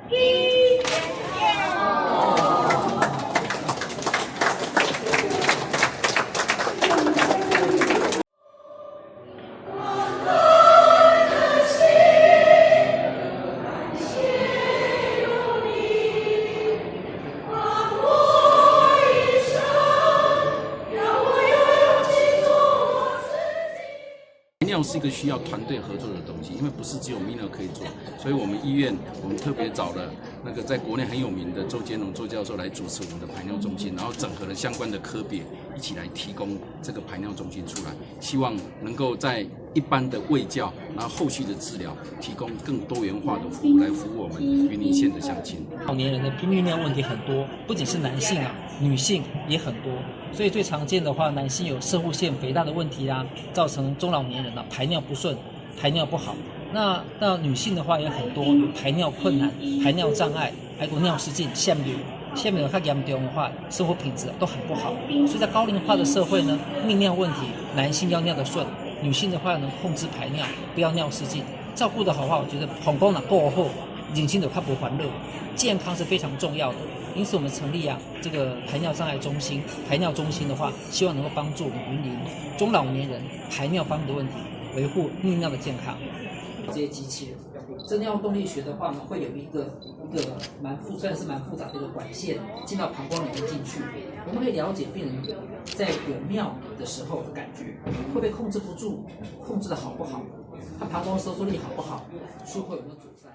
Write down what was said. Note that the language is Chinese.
排尿是一个需要团队合作的东西，因为不是只有泌尿可以做，所以我们医院特别找了那个在国内很有名的周坚龙周教授来主持我们的排尿中心，然后整合了相关的科别一起来提供这个排尿中心出来，希望能够在一般的卫教，然后后续的治疗，提供更多元化的服务来服务我们云林县的乡亲。老年人的泌尿问题很多，不仅是男性啊，女性也很多。所以最常见的话，男性有攝護腺肥大的问题啊，造成中老年人啊排尿不顺、排尿不好。那到女性的话也很多，有排尿困难、排尿障碍，还有尿失禁、腺瘤。腺瘤它严重的话，生活品质都很不好。所以在高龄化的社会呢，泌尿问题，男性要尿得顺，女性的话能控制排尿，不要尿失禁。照顾得好的话，我觉得膀胱哪过后，人生就较不欢乐。健康是非常重要的。因此，我们成立这个排尿障碍中心。排尿中心的话，希望能够帮助我们云林中老年人排尿方面的问题，维护泌尿的健康。这些机器人，真尿动力学的话呢，会有一个虽然是蛮复杂的一个管线进到膀胱里面进去，我们可以了解病人在有尿的时候的感觉，会不会控制不住，控制的好不好，他膀胱收缩力好不好，术后有没有阻塞。